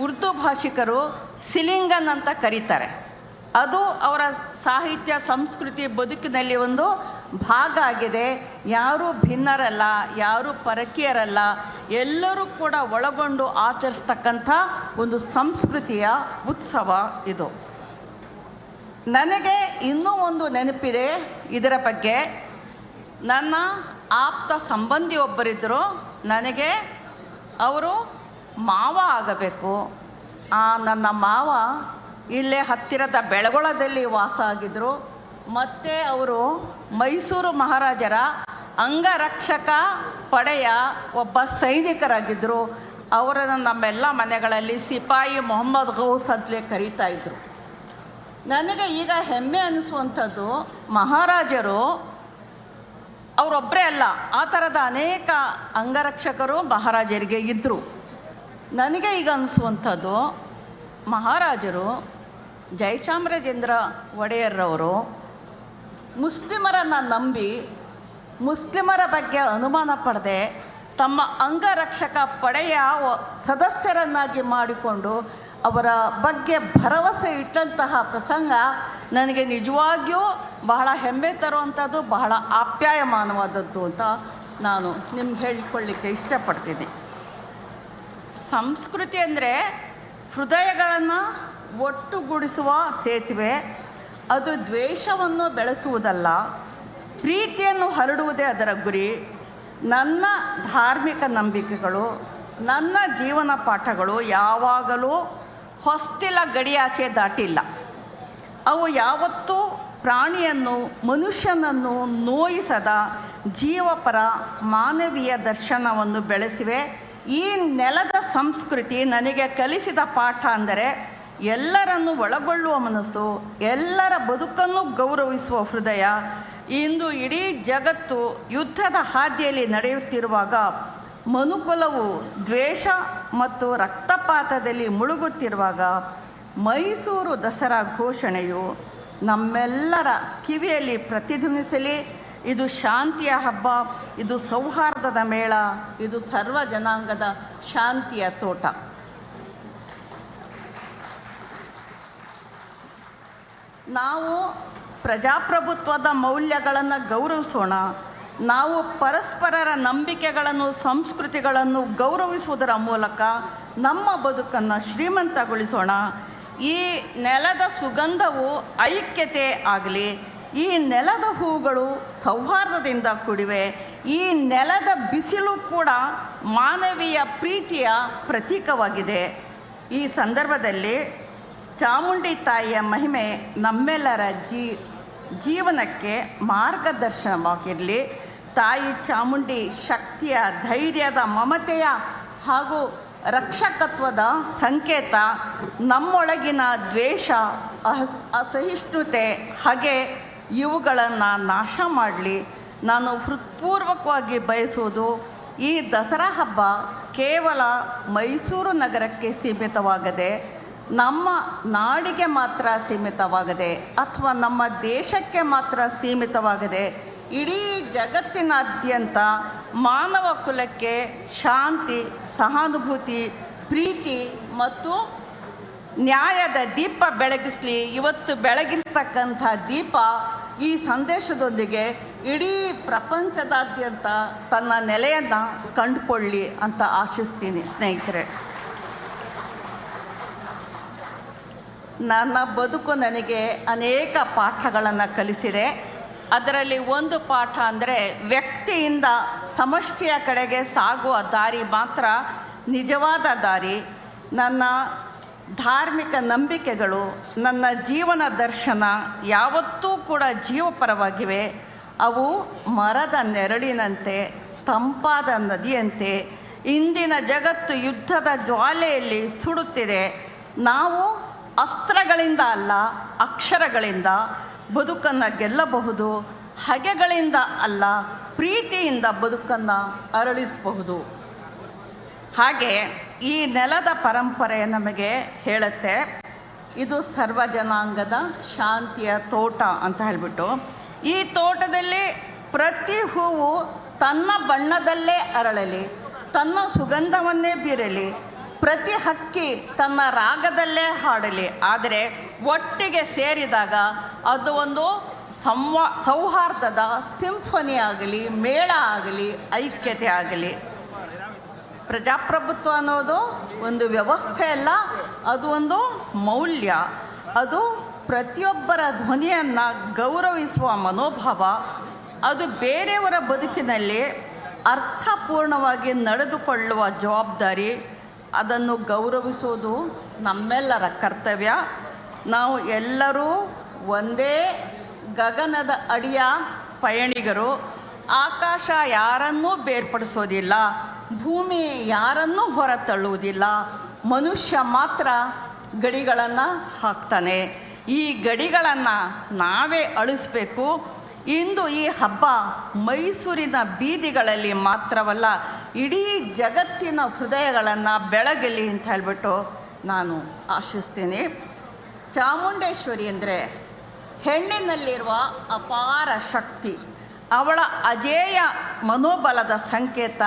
ಉರ್ದು ಭಾಷಿಕರು ಸಿಲಿಂಗನ್ ಅಂತ ಕರೀತಾರೆ. ಅದು ಅವರ ಸಾಹಿತ್ಯ, ಸಂಸ್ಕೃತಿ, ಬದುಕಿನಲ್ಲಿ ಒಂದು ಭಾಗ ಆಗಿದೆ. ಯಾರೂ ಭಿನ್ನರಲ್ಲ, ಯಾರೂ ಪರಕೀಯರಲ್ಲ, ಎಲ್ಲರೂ ಕೂಡ ಒಳಗೊಂಡು ಆಚರಿಸ್ತಕ್ಕಂಥ ಒಂದು ಸಂಸ್ಕೃತಿಯ ಉತ್ಸವ ಇದು. ನನಗೆ ಇನ್ನೂ ಒಂದು ನೆನಪಿದೆ ಇದರ ಬಗ್ಗೆ. ನನ್ನ ಆಪ್ತ ಸಂಬಂಧಿ ಒಬ್ಬರಿದ್ದರು. ನನಗೆ ಅವರು ಮಾವ ಆಗಬೇಕು. ನನ್ನ ಮಾವ ಇಲ್ಲೇ ಹತ್ತಿರದ ಬೆಳಗೊಳದಲ್ಲಿ ವಾಸ ಆಗಿದ್ದರು. ಮತ್ತು ಅವರು ಮೈಸೂರು ಮಹಾರಾಜರ ಅಂಗರಕ್ಷಕ ಪಡೆಯ ಒಬ್ಬ ಸೈನಿಕರಾಗಿದ್ದರು. ಅವರನ್ನು ನಮ್ಮೆಲ್ಲ ಮನೆಗಳಲ್ಲಿ ಸಿಪಾಯಿ ಮೊಹಮ್ಮದ್ ಗೌಸ್ ಅಂತಲೇ ಕರೀತಾ ಇದ್ದರು. ನನಗೆ ಈಗ ಹೆಮ್ಮೆ ಅನ್ನಿಸುವಂಥದ್ದು, ಮಹಾರಾಜರು ಅವರೊಬ್ಬರೇ ಅಲ್ಲ, ಆ ಥರದ ಅನೇಕ ಅಂಗರಕ್ಷಕರು ಮಹಾರಾಜರಿಗೆ ಇದ್ದರು. ನನಗೆ ಈಗ ಅನ್ನಿಸುವಂಥದ್ದು, ಮಹಾರಾಜರು ಜಯಚಾಮರಾಜೇಂದ್ರ ಒಡೆಯರ್ರವರು ಮುಸ್ಲಿಮರನ್ನು ನಂಬಿ, ಮುಸ್ಲಿಮರ ಬಗ್ಗೆ ಅನುಮಾನ ಪಡದೆ, ತಮ್ಮ ಅಂಗರಕ್ಷಕ ಪಡೆಯ ಸದಸ್ಯರನ್ನಾಗಿ ಮಾಡಿಕೊಂಡು ಅವರ ಬಗ್ಗೆ ಭರವಸೆ ಇಟ್ಟಂತಹ ಪ್ರಸಂಗ ನನಗೆ ನಿಜವಾಗಿಯೂ ಬಹಳ ಹೆಮ್ಮೆ ತರುವಂಥದ್ದು, ಬಹಳ ಆಪ್ಯಾಯಮಾನವಾದದ್ದು ಅಂತ ನಾನು ನಿಮ್ಗೆ ಹೇಳಿಕೊಳ್ಳಿಕ್ಕೆ ಇಷ್ಟಪಡ್ತೀನಿ. ಸಂಸ್ಕೃತಿ ಅಂದರೆ ಹೃದಯಗಳನ್ನು ಒಟ್ಟುಗೂಡಿಸುವ ಸೇತುವೆ. ಅದು ದ್ವೇಷವನ್ನು ಬೆಳೆಸುವುದಲ್ಲ, ಪ್ರೀತಿಯನ್ನು ಹರಡುವುದೇ ಅದರ ಗುರಿ. ನನ್ನ ಧಾರ್ಮಿಕ ನಂಬಿಕೆಗಳು, ನನ್ನ ಜೀವನ ಪಾಠಗಳು ಯಾವಾಗಲೂ ಹೊಸ್ತಿಲ ಗಡಿಯಾಚೆ ದಾಟಿಲ್ಲ. ಅವು ಯಾವತ್ತೂ ಪ್ರಾಣಿಯನ್ನು, ಮನುಷ್ಯನನ್ನು ನೋಯಿಸದ ಜೀವಪರ ಮಾನವೀಯ ದರ್ಶನವನ್ನು ಬೆಳೆಸಿವೆ. ಈ ನೆಲದ ಸಂಸ್ಕೃತಿ ನನಗೆ ಕಲಿಸಿದ ಪಾಠ ಅಂದರೆ ಎಲ್ಲರನ್ನು ಒಳಗೊಳ್ಳುವ ಮನಸ್ಸು, ಎಲ್ಲರ ಬದುಕನ್ನು ಗೌರವಿಸುವ ಹೃದಯ. ಇಂದು ಇಡೀ ಜಗತ್ತು ಯುದ್ಧದ ಹಾದಿಯಲ್ಲಿ ನಡೆಯುತ್ತಿರುವಾಗ, ಮನುಕುಲವು ದ್ವೇಷ ಮತ್ತು ರಕ್ತಪಾತದಲ್ಲಿ ಮುಳುಗುತ್ತಿರುವಾಗ, ಮೈಸೂರು ದಸರಾ ಘೋಷಣೆಯು ನಮ್ಮೆಲ್ಲರ ಕಿವಿಯಲ್ಲಿ ಪ್ರತಿಧ್ವನಿಸಲಿ. ಇದು ಶಾಂತಿಯ ಹಬ್ಬ, ಇದು ಸೌಹಾರ್ದದ ಮೇಳ, ಇದು ಸರ್ವ ಜನಾಂಗದ ಶಾಂತಿಯ ತೋಟ. ನಾವು ಪ್ರಜಾಪ್ರಭುತ್ವದ ಮೌಲ್ಯಗಳನ್ನು ಗೌರವಿಸೋಣ. ನಾವು ಪರಸ್ಪರರ ನಂಬಿಕೆಗಳನ್ನು, ಸಂಸ್ಕೃತಿಗಳನ್ನು ಗೌರವಿಸುವುದರ ಮೂಲಕ ನಮ್ಮ ಬದುಕನ್ನು ಶ್ರೀಮಂತಗೊಳಿಸೋಣ. ಈ ನೆಲದ ಸುಗಂಧವು ಐಕ್ಯತೆ ಆಗಲಿ. ಈ ನೆಲದ ಹೂಗಳು ಸೌಹಾರ್ದದಿಂದ ಕೂಡಿವೆ. ಈ ನೆಲದ ಬಿಸಿಲು ಕೂಡ ಮಾನವೀಯ ಪ್ರೀತಿಯ ಪ್ರತೀಕವಾಗಿದೆ. ಈ ಸಂದರ್ಭದಲ್ಲಿ ಚಾಮುಂಡಿ ತಾಯಿಯ ಮಹಿಮೆ ನಮ್ಮೆಲ್ಲರ ಜೀವನಕ್ಕೆ ಮಾರ್ಗದರ್ಶನವಾಗಿರಲಿ. ತಾಯಿ ಚಾಮುಂಡಿ ಶಕ್ತಿಯ, ಧೈರ್ಯದ, ಮಮತೆಯ ಹಾಗೂ ರಕ್ಷಕತ್ವದ ಸಂಕೇತ. ನಮ್ಮೊಳಗಿನ ದ್ವೇಷ, ಅಸಹಿಷ್ಣುತೆ, ಹಾಗೆ ಇವುಗಳನ್ನು ನಾಶ ಮಾಡಲಿ. ನಾನು ಹೃತ್ಪೂರ್ವಕವಾಗಿ ಬಯಸುವುದು ಈ ದಸರಾ ಹಬ್ಬ ಕೇವಲ ಮೈಸೂರು ನಗರಕ್ಕೆ ಸೀಮಿತವಾಗದೆ, ನಮ್ಮ ನಾಡಿಗೆ ಮಾತ್ರ ಸೀಮಿತವಾಗದೆ ಅಥವಾ ನಮ್ಮ ದೇಶಕ್ಕೆ ಮಾತ್ರ ಸೀಮಿತವಾಗದೆ, ಇಡೀ ಜಗತ್ತಿನಾದ್ಯಂತ ಮಾನವ ಕುಲಕ್ಕೆ ಶಾಂತಿ, ಸಹಾನುಭೂತಿ, ಪ್ರೀತಿ ಮತ್ತು ನ್ಯಾಯದ ದೀಪ ಬೆಳಗಿಸಲಿ. ಇವತ್ತು ಬೆಳಗಿರ್ತಕ್ಕಂಥ ದೀಪ ಈ ಸಂದೇಶದೊಂದಿಗೆ ಇಡೀ ಪ್ರಪಂಚದಾದ್ಯಂತ ತನ್ನ ನೆಲೆಯನ್ನು ಕಂಡುಕೊಳ್ಳಿ ಅಂತ ಆಶಿಸ್ತೀನಿ. ಸ್ನೇಹಿತರೆ, ನನ್ನ ಬದುಕು ನನಗೆ ಅನೇಕ ಪಾಠಗಳನ್ನು ಕಲಿಸಿದೆ. ಅದರಲ್ಲಿ ಒಂದು ಪಾಠ ಅಂದರೆ, ವ್ಯಕ್ತಿಯಿಂದ ಸಮಷ್ಟಿಯ ಕಡೆಗೆ ಸಾಗುವ ದಾರಿ ಮಾತ್ರ ನಿಜವಾದ ದಾರಿ. ನನ್ನ ಧಾರ್ಮಿಕ ನಂಬಿಕೆಗಳು, ನನ್ನ ಜೀವನ ದರ್ಶನ ಯಾವತ್ತೂ ಕೂಡ ಜೀವಪರವಾಗಿವೆ. ಅವು ಮರದ ನೆರಳಿನಂತೆ, ತಂಪಾದ ನದಿಯಂತೆ. ಇಂದಿನ ಜಗತ್ತು ಯುದ್ಧದ ಜ್ವಾಲೆಯಲ್ಲಿ ಸುಡುತ್ತಿದೆ. ನಾವು ಅಸ್ತ್ರಗಳಿಂದ ಅಲ್ಲ, ಅಕ್ಷರಗಳಿಂದ ಬದುಕನ್ನು ಗೆಲ್ಲಬಹುದು. ಹಗೆಗಳಿಂದ ಅಲ್ಲ, ಪ್ರೀತಿಯಿಂದ ಬದುಕನ್ನು ಅರಳಿಸಬಹುದು. ಹಾಗೆ ಈ ನೆಲದ ಪರಂಪರೆ ನಮಗೆ ಹೇಳುತ್ತೆ, ಇದು ಸರ್ವ ಜನಾಂಗದ ಶಾಂತಿಯ ತೋಟ ಅಂತ ಹೇಳಿಬಿಟ್ಟು. ಈ ತೋಟದಲ್ಲಿ ಪ್ರತಿ ಹೂವು ತನ್ನ ಬಣ್ಣದಲ್ಲೇ ಅರಳಲಿ, ತನ್ನ ಸುಗಂಧವನ್ನೇ ಬೀರಲಿ, ಪ್ರತಿ ಹಕ್ಕಿ ತನ್ನ ರಾಗದಲ್ಲೇ ಹಾಡಲಿ. ಆದರೆ ಒಟ್ಟಿಗೆ ಸೇರಿದಾಗ ಅದು ಒಂದು ಸೌಹಾರ್ದದ ಸಿಂಫನಿ ಆಗಲಿ, ಮೇಳ ಆಗಲಿ, ಐಕ್ಯತೆ ಆಗಲಿ. ಪ್ರಜಾಪ್ರಭುತ್ವ ಅನ್ನೋದು ಒಂದು ವ್ಯವಸ್ಥೆ ಅಲ್ಲ, ಅದು ಒಂದು ಮೌಲ್ಯ. ಅದು ಪ್ರತಿಯೊಬ್ಬರ ಧ್ವನಿಯನ್ನು ಗೌರವಿಸುವ ಮನೋಭಾವ. ಅದು ಬೇರೆಯವರ ಬದುಕಿನಲ್ಲಿ ಅರ್ಥಪೂರ್ಣವಾಗಿ ನಡೆದುಕೊಳ್ಳುವ ಜವಾಬ್ದಾರಿ. ಅದನ್ನು ಗೌರವಿಸುವುದು ನಮ್ಮೆಲ್ಲರ ಕರ್ತವ್ಯ. ನಾವು ಎಲ್ಲರೂ ಒಂದೇ ಗಗನದ ಅಡಿಯ ಪಯಣಿಗರು. ಆಕಾಶ ಯಾರನ್ನೂ ಬೇರ್ಪಡಿಸೋದಿಲ್ಲ, ಭೂಮಿ ಯಾರನ್ನೂ ಹೊರತಳ್ಳುವುದಿಲ್ಲ. ಮನುಷ್ಯ ಮಾತ್ರ ಗಡಿಗಳನ್ನು ಹಾಕ್ತಾನೆ. ಈ ಗಡಿಗಳನ್ನು ನಾವೇ ಅಳಿಸಬೇಕು. ಇಂದು ಈ ಹಬ್ಬ ಮೈಸೂರಿನ ಬೀದಿಗಳಲ್ಲಿ ಮಾತ್ರವಲ್ಲ, ಇಡೀ ಜಗತ್ತಿನ ಹೃದಯಗಳನ್ನು ಬೆಳಗಲಿ ಅಂತ ಹೇಳಿಬಿಟ್ಟು ನಾನು ಆಶಿಸ್ತೀನಿ. ಚಾಮುಂಡೇಶ್ವರಿ ಅಂದರೆ ಹೆಣ್ಣಿನಲ್ಲಿರುವ ಅಪಾರ ಶಕ್ತಿ, ಅವಳ ಅಜೇಯ ಮನೋಬಲದ ಸಂಕೇತ.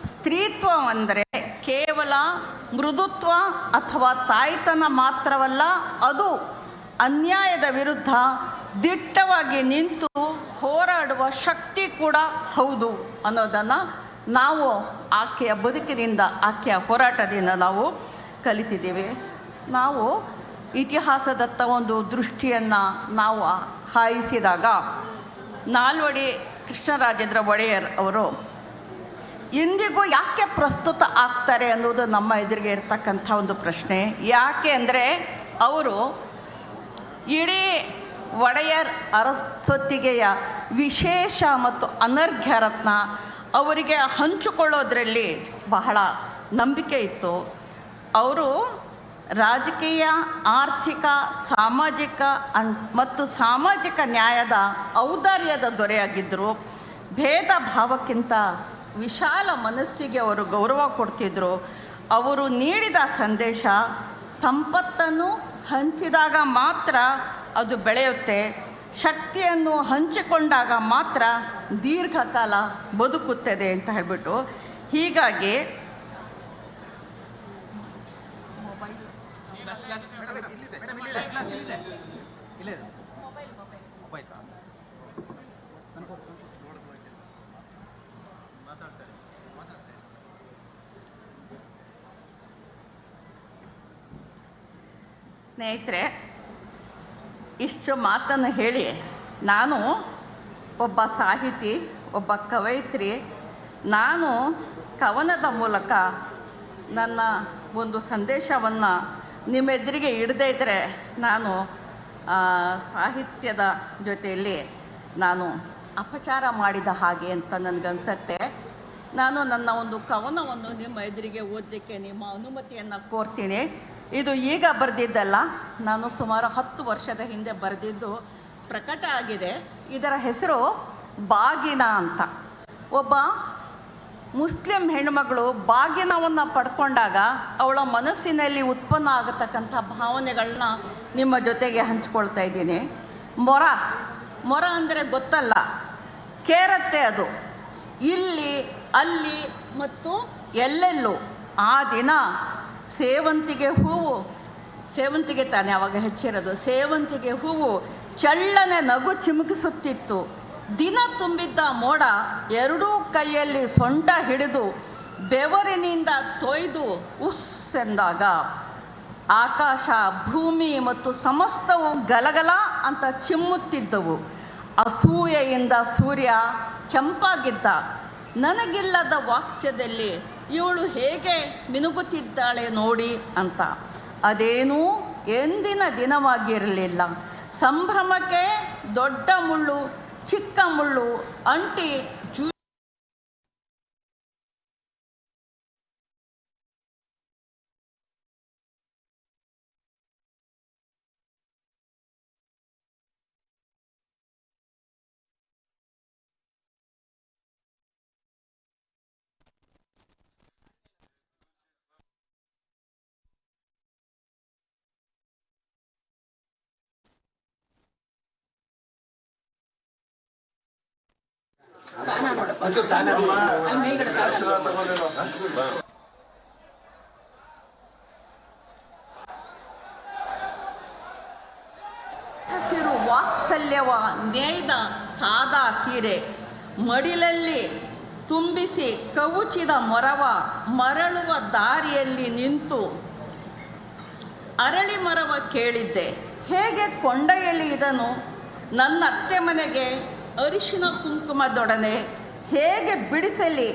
ಸ್ತ್ರೀತ್ವ ಅಂದರೆ ಕೇವಲ ಮೃದುತ್ವ ಅಥವಾ ತಾಯ್ತನ ಮಾತ್ರವಲ್ಲ, ಅದು ಅನ್ಯಾಯದ ವಿರುದ್ಧ ದಿಟ್ಟವಾಗಿ ನಿಂತು ಹೋರಾಡುವ ಶಕ್ತಿ ಕೂಡ ಹೌದು ಅನ್ನೋದನ್ನು ನಾವು ಆಕೆಯ ಬದುಕಿನಿಂದ, ಆಕೆಯ ಹೋರಾಟದಿಂದ ನಾವು ಕಲಿತಿದ್ದೇವೆ. ನಾವು ಇತಿಹಾಸದತ್ತ ಒಂದು ದೃಷ್ಟಿಯನ್ನು ನಾವು ಹಾಯಿಸಿದಾಗ, ನಾಲ್ವಡಿ ಕೃಷ್ಣರಾಜೇಂದ್ರ ಒಡೆಯರ್ ಅವರು ಇಂದಿಗೂ ಯಾಕೆ ಪ್ರಸ್ತುತ ಆಗ್ತಾರೆ ಅನ್ನೋದು ನಮ್ಮ ಎದುರಿಗೆ ಇರ್ತಕ್ಕಂಥ ಒಂದು ಪ್ರಶ್ನೆ. ಯಾಕೆ ಅಂದರೆ, ಅವರು ಇಡೀ ಒಡೆಯರ್ ಅರಸೊತ್ತಿಗೆಯ ವಿಶೇಷ ಮತ್ತು ಅನರ್ಘ್ಯ ರತ್ನ ಅವರಿಗೆ ಹಂಚಿಕೊಳ್ಳೋದ್ರಲ್ಲಿ ಬಹಳ ನಂಬಿಕೆ ಇತ್ತು. ಅವರು ರಾಜಕೀಯ, ಆರ್ಥಿಕ, ಸಾಮಾಜಿಕ ಮತ್ತು ಸಾಮಾಜಿಕ ನ್ಯಾಯದ ಔದಾರ್ಯದ ದೊರೆಯಾಗಿದ್ದರು. ಭೇದ ಭಾವಕ್ಕಿಂತ ವಿಶಾಲ ಮನಸ್ಸಿಗೆ ಅವರು ಗೌರವ ಕೊಡ್ತಿದ್ದರು. ಅವರು ನೀಡಿದ ಸಂದೇಶ, ಸಂಪತ್ತನ್ನು ಹಂಚಿದಾಗ ಮಾತ್ರ ಅದು ಬೆಳೆಯುತ್ತೆ, ಶಕ್ತಿಯನ್ನು ಹಂಚಿಕೊಂಡಾಗ ಮಾತ್ರ ದೀರ್ಘಕಾಲ ಬದುಕುತ್ತದೆ ಅಂತ ಹೇಳಿಬಿಟ್ಟು. ಹೀಗಾಗಿ ಸ್ನೇಹಿತರೆ, ಇಷ್ಟು ಮಾತನ್ನು ಹೇಳಿ ನಾನು ಒಬ್ಬ ಸಾಹಿತಿ, ಒಬ್ಬ ಕವಯಿತ್ರಿ. ನಾನು ಕವನದ ಮೂಲಕ ನನ್ನ ಒಂದು ಸಂದೇಶವನ್ನು ನಿಮ್ಮೆದುರಿಗೆ ಇಡದೇ ಇದ್ದರೆ ನಾನು ಸಾಹಿತ್ಯದ ಜೊತೆಯಲ್ಲಿ ನಾನು ಅಪಚಾರ ಮಾಡಿದ ಹಾಗೆ ಅಂತ ನನಗನ್ಸತ್ತೆ. ನಾನು ನನ್ನ ಒಂದು ಕವನವನ್ನು ನಿಮ್ಮ ಎದುರಿಗೆ ಓದಲಿಕ್ಕೆ ನಿಮ್ಮ ಅನುಮತಿಯನ್ನು ಕೋರ್ತೀನಿ. ಇದು ಈಗ ಬರೆದಿದ್ದಲ್ಲ, ನಾನು ಸುಮಾರು 10 ವರ್ಷದ ಹಿಂದೆ ಬರೆದಿದ್ದು ಪ್ರಕಟ ಆಗಿದೆ. ಇದರ ಹೆಸರು ಬಾಗಿನ ಅಂತ. ಒಬ್ಬ ಮುಸ್ಲಿಂ ಹೆಣ್ಣುಮಗಳು ಬಾಗಿನವನ್ನು ಪಡ್ಕೊಂಡಾಗ ಅವಳ ಮನಸ್ಸಿನಲ್ಲಿ ಉತ್ಪನ್ನ ಆಗತಕ್ಕಂಥ ಭಾವನೆಗಳನ್ನ ನಿಮ್ಮ ಜೊತೆಗೆ ಹಂಚ್ಕೊಳ್ತಾ ಇದ್ದೀನಿ. ಮೊರ ಅಂದರೆ ಗೊತ್ತಲ್ಲ, ಕೇರತ್ತೆ. ಅದು ಇಲ್ಲಿ ಅಲ್ಲಿ ಮತ್ತು ಎಲ್ಲೆಲ್ಲೂ. ಆ ದಿನ ಸೇವಂತಿಗೆ ತಾನೆ ಆವಾಗ ಹೆಚ್ಚಿರೋದು, ಸೇವಂತಿಗೆ ಹೂವು ಚಳ್ಳನೆ ನಗು ಚಿಮುಕಿಸುತ್ತಿತ್ತು. ದಿನ ತುಂಬಿದ್ದ ಮೋಡ ಎರಡೂ ಕೈಯಲ್ಲಿ ಸೊಂಟ ಹಿಡಿದು ಬೆವರಿನಿಂದ ತೊಯ್ದು ಉಸ್ಸೆಂದಾಗ ಆಕಾಶ, ಭೂಮಿ ಮತ್ತು ಸಮಸ್ತವು ಗಲಗಲ ಅಂತ ಚಿಮ್ಮುತ್ತಿದ್ದವು. ಅಸೂಯೆಯಿಂದ ಸೂರ್ಯ ಕೆಂಪಾಗಿದ್ದ. ನನಗಿಲ್ಲದ ವಾತ್ಸ್ಯದಲ್ಲಿ ಇವಳು ಹೇಗೆ ಮಿನುಗುತ್ತಿದ್ದಾಳೆ ನೋಡಿ ಅಂತ. ಅದೇನೂ ಎಂದಿನ ದಿನವಾಗಿರಲಿಲ್ಲ. ಸಂಭ್ರಮಕ್ಕೆ ದೊಡ್ಡ ಮುಳ್ಳು ಚಿಕ್ಕ ಮುಳ್ಳು ಅಂಟಿ ಹಸಿರು ವಾತ್ಸಲ್ಯವ ನೇಯ್ದ ಸಾದಾ ಸೀರೆ ಮಡಿಲಲ್ಲಿ ತುಂಬಿಸಿ ಕವುಚಿದ ಮೊರವ ಮರಳುವ ದಾರಿಯಲ್ಲಿ ನಿಂತು ಅರಳಿ ಮರವ ಕೇಳಿದ್ದೆ. ಹೇಗೆ ಕೊಂಡೊಯ್ಯಲಿ ಇದನ್ನು ನನ್ನ ಅತ್ತೆ ಮನೆಗೆ ಅರಿಶಿನ ಕುಂಕುಮದೊಡನೆ? ಹೇಗೆ ಬಿಡಿಸಲಿ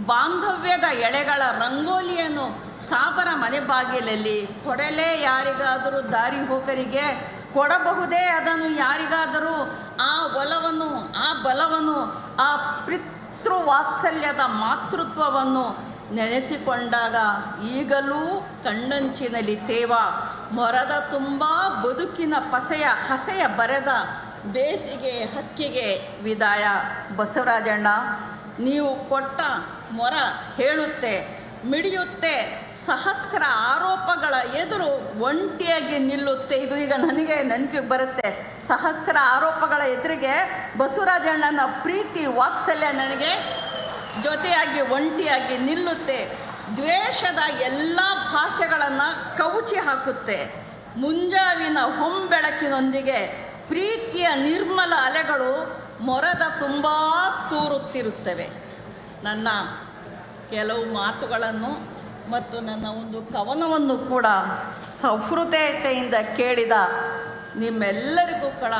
ಬಾಂಧವ್ಯದ ಎಳೆಗಳ ರಂಗೋಲಿಯನ್ನು ಸಾಬರ ಮನೆ ಬಾಗಿಲಲ್ಲಿ? ಕೊಡಲೇ ಯಾರಿಗಾದರೂ ದಾರಿ ಹೋಗರಿಗೆ? ಕೊಡಬಹುದೇ ಅದನ್ನು ಯಾರಿಗಾದರೂ? ಆ ಒಲವನ್ನು, ಆ ಬಲವನ್ನು, ಆ ಪಿತೃವಾತ್ಸಲ್ಯದ ಮಾತೃತ್ವವನ್ನು ನೆನೆಸಿಕೊಂಡಾಗ ಈಗಲೂ ಕಣ್ಣಂಚಿನಲ್ಲಿ ತೇವ. ಮೊರದ ತುಂಬ ಬದುಕಿನ ಹಸೆಯ ಬರೆದ ಬೇಸಿಗೆ ಹಕ್ಕಿಗೆ ವಿದಾಯ. ಬಸವರಾಜಣ್ಣ, ನೀವು ಕೊಟ್ಟ ಮೊರ ಹೇಳುತ್ತೆ, ಮಿಡಿಯುತ್ತೆ, ಸಹಸ್ರ ಆರೋಪಗಳ ಎದುರು ಒಂಟಿಯಾಗಿ ನಿಲ್ಲುತ್ತೆ. ಇದು ಈಗ ನನಗೆ ನೆನಪಿಗೆ ಬರುತ್ತೆ. ಸಹಸ್ರ ಆರೋಪಗಳ ಎದುರಿಗೆ ಬಸವರಾಜಣ್ಣನ ಪ್ರೀತಿ ವಾತ್ಸಲ್ಯ ನನಗೆ ಜೊತೆಯಾಗಿ ಒಂಟಿಯಾಗಿ ನಿಲ್ಲುತ್ತೆ. ದ್ವೇಷದ ಎಲ್ಲ ಭಾಷೆಗಳನ್ನು ಕವುಚಿ ಹಾಕುತ್ತೆ. ಮುಂಜಾವಿನ ಹೊಂಬೆಳಕಿನೊಂದಿಗೆ ಪ್ರೀತಿಯ ನಿರ್ಮಲ ಅಲೆಗಳು ಮೊರದ ತುಂಬ ತೂರುತ್ತಿರುತ್ತವೆ. ನನ್ನ ಕೆಲವು ಮಾತುಗಳನ್ನು ಮತ್ತು ನನ್ನ ಒಂದು ಕವನವನ್ನು ಕೂಡ ಸಹೃದಯತೆಯಿಂದ ಕೇಳಿದ ನಿಮ್ಮೆಲ್ಲರಿಗೂ ಕೂಡ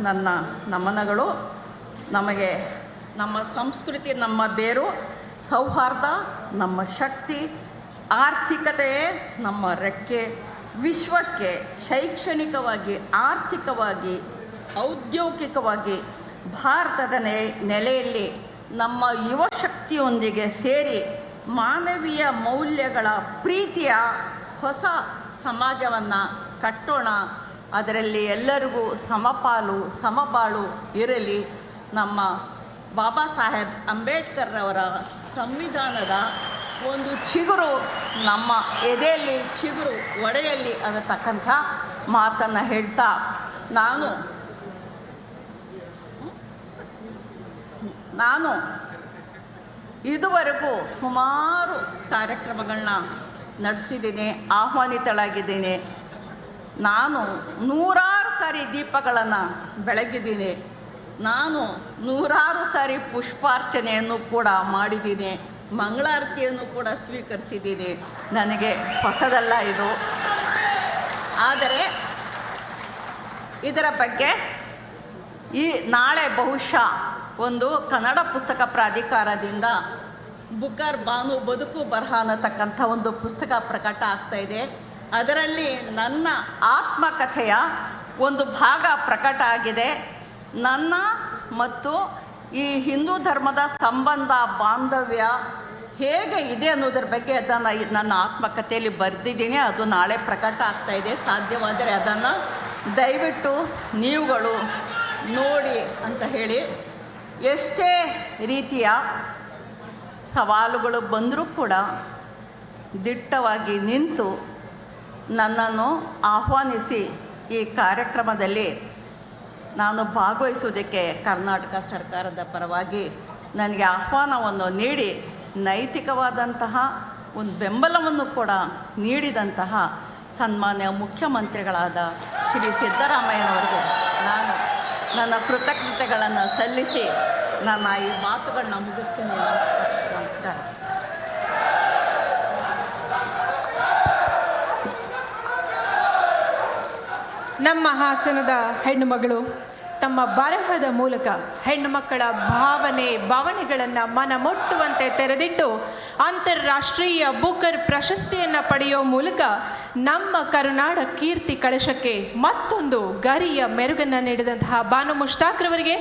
ನನ್ನ ನಮನಗಳು. ನಮಗೆ ನಮ್ಮ ಸಂಸ್ಕೃತಿ ನಮ್ಮ ಬೇರು, ಸೌಹಾರ್ದ ನಮ್ಮ ಶಕ್ತಿ, ಆರ್ಥಿಕತೆಯೇ ನಮ್ಮ ರೆಕ್ಕೆ. ವಿಶ್ವಕ್ಕೆ ಶೈಕ್ಷಣಿಕವಾಗಿ, ಆರ್ಥಿಕವಾಗಿ, ಔದ್ಯೋಗಿಕವಾಗಿ ಭಾರತದ ನೆಲೆಯಲ್ಲಿ ನಮ್ಮ ಯುವಶಕ್ತಿಯೊಂದಿಗೆ ಸೇರಿ ಮಾನವೀಯ ಮೌಲ್ಯಗಳ ಪ್ರೀತಿಯ ಹೊಸ ಸಮಾಜವನ್ನು ಕಟ್ಟೋಣ. ಅದರಲ್ಲಿ ಎಲ್ಲರಿಗೂ ಸಮಪಾಲು ಸಮಬಾಳು ಇರಲಿ. ನಮ್ಮ ಬಾಬಾ ಸಾಹೇಬ್ ಅಂಬೇಡ್ಕರ್ರವರ ಸಂವಿಧಾನದ ಒಂದು ಚಿಗುರು ನಮ್ಮ ಎದೆಯಲ್ಲಿ ಚಿಗುರು ಒಡೆಯಲ್ಲಿ ಅನ್ನತಕ್ಕಂಥ ಮಾತನ್ನು ಹೇಳ್ತಾ ನಾನು ಇದುವರೆಗೂ ಸುಮಾರು ಕಾರ್ಯಕ್ರಮಗಳನ್ನ ನಡೆಸಿದ್ದೀನಿ, ಆಹ್ವಾನಿತಳಾಗಿದ್ದೀನಿ. ನಾನು 100 ಸಾರಿ ದೀಪಗಳನ್ನು ಬೆಳಗಿದ್ದೀನಿ. ನಾನು 100 ಸಾರಿ ಪುಷ್ಪಾರ್ಚನೆಯನ್ನು ಕೂಡ ಮಾಡಿದ್ದೀನಿ, ಮಂಗಳಾರತಿಯನ್ನು ಕೂಡ ಸ್ವೀಕರಿಸಿದ್ದೀನಿ. ನನಗೆ ಹೊಸದಲ್ಲ ಇದು. ಆದರೆ ಇದರ ಬಗ್ಗೆ ನಾಳೆ ಬಹುಶಃ ಒಂದು ಕನ್ನಡ ಪುಸ್ತಕ ಪ್ರಾಧಿಕಾರದಿಂದ ಬುಕ್ಕರ್ ಬಾನು ಬದುಕು ಬರಹ ಅನ್ನತಕ್ಕಂಥ ಒಂದು ಪುಸ್ತಕ ಪ್ರಕಟ ಆಗ್ತಾಯಿದೆ. ಅದರಲ್ಲಿ ನನ್ನ ಆತ್ಮಕಥೆಯ ಒಂದು ಭಾಗ ಪ್ರಕಟ ಆಗಿದೆ. ನನ್ನ ಮತ್ತು ಈ ಹಿಂದೂ ಧರ್ಮದ ಸಂಬಂಧ ಬಾಂಧವ್ಯ ಹೇಗೆ ಇದೆ ಅನ್ನೋದ್ರ ಬಗ್ಗೆ ಅದನ್ನು ನನ್ನ ಆತ್ಮಕಥೆಯಲ್ಲಿ ಬರೆದಿದ್ದೀನಿ. ಅದು ನಾಳೆ ಪ್ರಕಟ ಆಗ್ತಾ ಇದೆ. ಸಾಧ್ಯವಾದರೆ ಅದನ್ನು ದಯವಿಟ್ಟು ನೀವುಗಳು ನೋಡಿ ಅಂತ ಹೇಳಿ, ಎಷ್ಟೇ ರೀತಿಯ ಸವಾಲುಗಳು ಬಂದರೂ ಕೂಡ ದಿಟ್ಟವಾಗಿ ನಿಂತು ನನ್ನನ್ನು ಆಹ್ವಾನಿಸಿ ಈ ಕಾರ್ಯಕ್ರಮದಲ್ಲಿ ನಾನು ಭಾಗವಹಿಸುವುದಕ್ಕೆ ಕರ್ನಾಟಕ ಸರ್ಕಾರದ ಪರವಾಗಿ ನನಗೆ ಆಹ್ವಾನವನ್ನು ನೀಡಿ ನೈತಿಕವಾದಂತಹ ಒಂದು ಬೆಂಬಲವನ್ನು ಕೂಡ ನೀಡಿದಂತಹ ಸನ್ಮಾನ್ಯ ಮುಖ್ಯಮಂತ್ರಿಗಳಾದ ಶ್ರೀ ಸಿದ್ದರಾಮಯ್ಯನವರಿಗೆ ನಾನು ನನ್ನ ಕೃತಜ್ಞತೆಗಳನ್ನು ಸಲ್ಲಿಸಿ ನನ್ನ ಈ ಮಾತುಗಳನ್ನ ಮುಗಿಸ್ತೀನಿ. ನಮಸ್ಕಾರ. ನಮ್ಮ ಹಾಸನದ ಹೆಣ್ಣುಮಗಳು ತಮ್ಮ ಬರಹದ ಮೂಲಕ ಹೆಣ್ಣು ಮಕ್ಕಳ ಭಾವನೆಗಳನ್ನು ಮನಮುಟ್ಟುವಂತೆ ತೆರೆದಿಟ್ಟು ಅಂತಾರಾಷ್ಟ್ರೀಯ ಬೂಕರ್ ಪ್ರಶಸ್ತಿಯನ್ನು ಪಡೆಯುವ ಮೂಲಕ ನಮ್ಮ ಕರುನಾಡ ಕೀರ್ತಿ ಕಳಶಕ್ಕೆ ಮತ್ತೊಂದು ಗರಿಯ ಮೆರುಗನ್ನು ನೀಡಿದಂತಹ ಬಾನು ಮುಷ್ತಾಕ್ರವರಿಗೆ